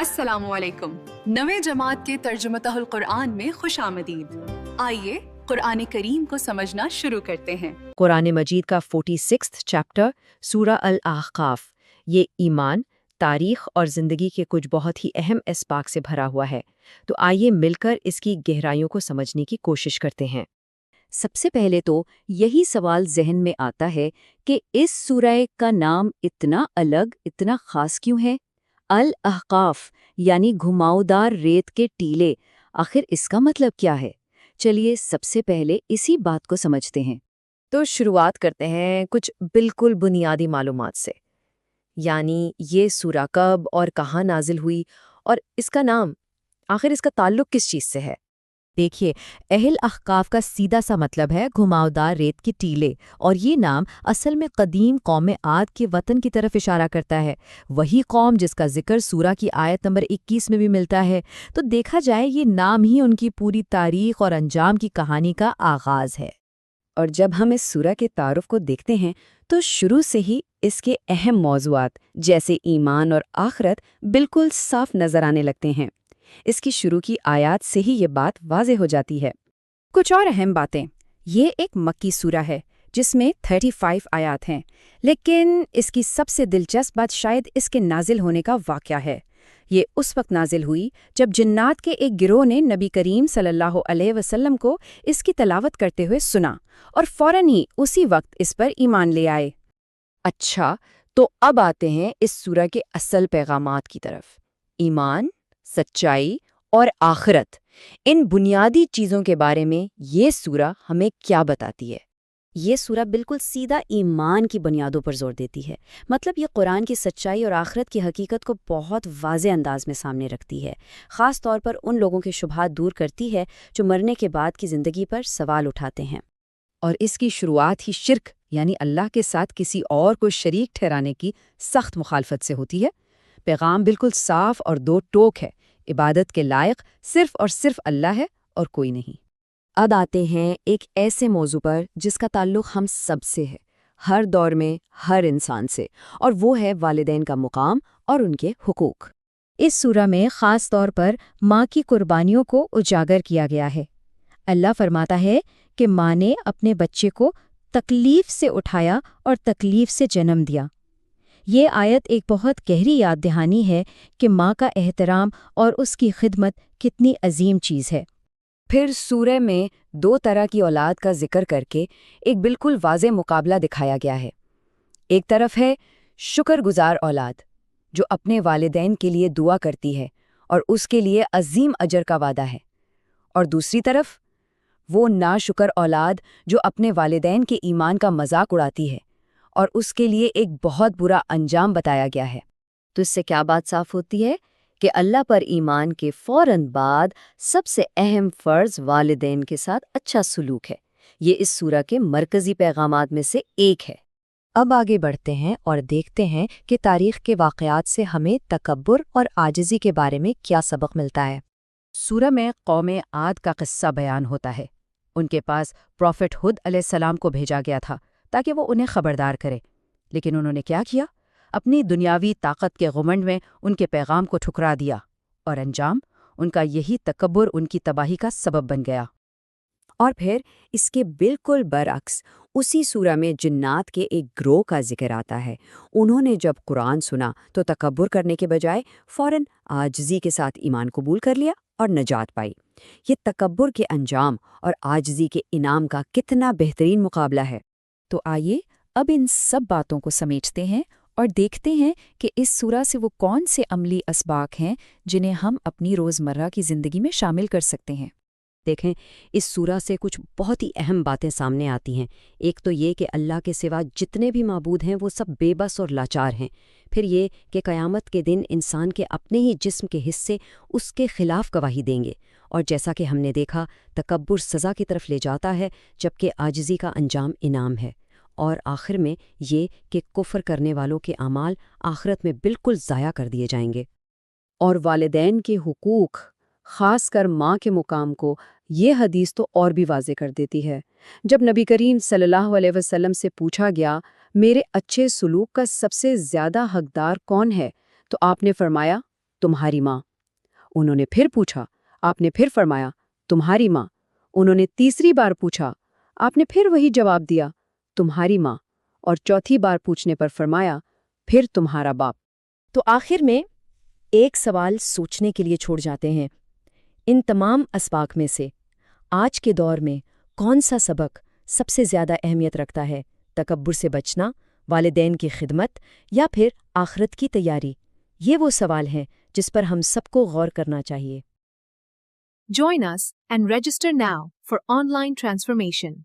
السلام علیکم۔ نویں جماعت کے ترجمتہ القرآن میں خوش آمدید۔ آئیے قرآن کریم کو سمجھنا شروع کرتے ہیں۔ قرآن مجید کا 46 چیپٹر سورہ الاحقاف، یہ ایمان، تاریخ اور زندگی کے کچھ بہت ہی اہم اسباق سے بھرا ہوا ہے، تو آئیے مل کر اس کی گہرائیوں کو سمجھنے کی کوشش کرتے ہیں۔ سب سے پہلے تو یہی سوال ذہن میں آتا ہے کہ اس سورہ کا نام اتنا الگ، اتنا خاص کیوں ہے؟ الاحقاف یعنی گھماؤدار ریت کے ٹیلے، آخر اس کا مطلب کیا ہے؟ چلیے سب سے پہلے اسی بات کو سمجھتے ہیں۔ تو شروعات کرتے ہیں کچھ بالکل بنیادی معلومات سے، یعنی یہ سورہ کب اور کہاں نازل ہوئی اور اس کا نام، آخر اس کا تعلق کس چیز سے ہے؟ دیکھیے، اہل احقاف کا سیدھا سا مطلب ہے گھماؤدار ریت کے ٹیلے، اور یہ نام اصل میں قدیم قوم عاد کے وطن کی طرف اشارہ کرتا ہے، وہی قوم جس کا ذکر سورہ کی آیت نمبر 21 میں بھی ملتا ہے۔ تو دیکھا جائے یہ نام ہی ان کی پوری تاریخ اور انجام کی کہانی کا آغاز ہے۔ اور جب ہم اس سورہ کے تعارف کو دیکھتے ہیں تو شروع سے ہی اس کے اہم موضوعات جیسے ایمان اور آخرت بالکل صاف نظر آنے لگتے ہیں۔ اس کی شروع کی آیات سے ہی یہ بات واضح ہو جاتی ہے۔ کچھ اور اہم باتیں، یہ ایک مکی سورہ ہے جس میں 35 آیات ہیں، لیکن اس کی سب سے دلچسپ بات شاید اس کے نازل ہونے کا واقعہ ہے۔ یہ اس وقت نازل ہوئی جب جنات کے ایک گروہ نے نبی کریم صلی اللہ علیہ وسلم کو اس کی تلاوت کرتے ہوئے سنا اور فوراً ہی اسی وقت اس پر ایمان لے آئے۔ اچھا، تو اب آتے ہیں اس سورہ کے اصل پیغامات کی طرف۔ ایمان، سچائی اور آخرت، ان بنیادی چیزوں کے بارے میں یہ سورہ ہمیں کیا بتاتی ہے؟ یہ سورہ بالکل سیدھا ایمان کی بنیادوں پر زور دیتی ہے، مطلب یہ قرآن کی سچائی اور آخرت کی حقیقت کو بہت واضح انداز میں سامنے رکھتی ہے، خاص طور پر ان لوگوں کے شبہات دور کرتی ہے جو مرنے کے بعد کی زندگی پر سوال اٹھاتے ہیں۔ اور اس کی شروعات ہی شرک یعنی اللہ کے ساتھ کسی اور کو شریک ٹھہرانے کی سخت مخالفت سے ہوتی ہے۔ پیغام بالکل صاف اور دو ٹوک ہے، عبادت کے لائق صرف اور صرف اللہ ہے اور کوئی نہیں۔ اب آتے ہیں ایک ایسے موضوع پر جس کا تعلق ہم سب سے ہے، ہر دور میں ہر انسان سے، اور وہ ہے والدین کا مقام اور ان کے حقوق۔ اس سورہ میں خاص طور پر ماں کی قربانیوں کو اجاگر کیا گیا ہے۔ اللہ فرماتا ہے کہ ماں نے اپنے بچے کو تکلیف سے اٹھایا اور تکلیف سے جنم دیا۔ یہ آیت ایک بہت گہری یاد دہانی ہے کہ ماں کا احترام اور اس کی خدمت کتنی عظیم چیز ہے۔ پھر سورہ میں دو طرح کی اولاد کا ذکر کر کے ایک بالکل واضح مقابلہ دکھایا گیا ہے۔ ایک طرف ہے شکر گزار اولاد جو اپنے والدین کے لیے دعا کرتی ہے اور اس کے لیے عظیم اجر کا وعدہ ہے، اور دوسری طرف وہ ناشکر اولاد جو اپنے والدین کے ایمان کا مذاق اڑاتی ہے اور اس کے لیے ایک بہت برا انجام بتایا گیا ہے۔ تو اس سے کیا بات صاف ہوتی ہے کہ اللہ پر ایمان کے فوراً بعد سب سے اہم فرض والدین کے ساتھ اچھا سلوک ہے۔ یہ اس سورہ کے مرکزی پیغامات میں سے ایک ہے۔ اب آگے بڑھتے ہیں اور دیکھتے ہیں کہ تاریخ کے واقعات سے ہمیں تکبر اور عاجزی کے بارے میں کیا سبق ملتا ہے۔ سورہ میں قوم عاد کا قصہ بیان ہوتا ہے۔ ان کے پاس پروفٹ ہود علیہ السلام کو بھیجا گیا تھا تاکہ وہ انہیں خبردار کرے، لیکن انہوں نے کیا کیا؟ اپنی دنیاوی طاقت کے غمنڈ میں ان کے پیغام کو ٹھکرا دیا، اور انجام ان کا یہی تکبر ان کی تباہی کا سبب بن گیا۔ اور پھر اس کے بالکل برعکس اسی سورہ میں جنات کے ایک گروہ کا ذکر آتا ہے۔ انہوں نے جب قرآن سنا تو تکبر کرنے کے بجائے فوراً عاجزی کے ساتھ ایمان قبول کر لیا اور نجات پائی۔ یہ تکبر کے انجام اور عاجزی کے انعام کا کتنا بہترین مقابلہ ہے۔ تو آئیے اب ان سب باتوں کو سمیٹتے ہیں اور دیکھتے ہیں کہ اس سورہ سے وہ کون سے عملی اسباق ہیں جنہیں ہم اپنی روزمرہ کی زندگی میں شامل کر سکتے ہیں۔ دیکھیں، اس سورہ سے کچھ بہت ہی اہم باتیں سامنے آتی ہیں۔ ایک تو یہ کہ اللہ کے سوا جتنے بھی معبود ہیں وہ سب بے بس اور لاچار ہیں۔ پھر یہ کہ قیامت کے دن انسان کے اپنے ہی جسم کے حصے اس کے خلاف گواہی دیں گے، اور جیسا کہ ہم نے دیکھا تکبر سزا کی طرف لے جاتا ہے جبکہ عاجزی کا انجام انعام ہے، اور آخر میں یہ کہ کفر کرنے والوں کے اعمال آخرت میں بالکل ضائع کر دیے جائیں گے۔ اور والدین کے حقوق، خاص کر ماں کے مقام کو یہ حدیث تو اور بھی واضح کر دیتی ہے۔ جب نبی کریم صلی اللہ علیہ وسلم سے پوچھا گیا میرے اچھے سلوک کا سب سے زیادہ حقدار کون ہے، تو آپ نے فرمایا تمہاری ماں۔ انہوں نے پھر پوچھا، آپ نے پھر فرمایا تمہاری ماں۔ انہوں نے تیسری بار پوچھا، آپ نے پھر وہی جواب دیا تمہاری ماں، اور چوتھی بار پوچھنے پر فرمایا پھر تمہارا باپ۔ تو آخر میں ایک سوال سوچنے کے لیے چھوڑ جاتے ہیں، ان تمام اسباق میں سے آج کے دور میں کون سا سبق سب سے زیادہ اہمیت رکھتا ہے؟ تکبر سے بچنا، والدین کی خدمت، یا پھر آخرت کی تیاری؟ یہ وہ سوال ہیں جس پر ہم سب کو غور کرنا چاہیے۔ Join us and register now for online transformation.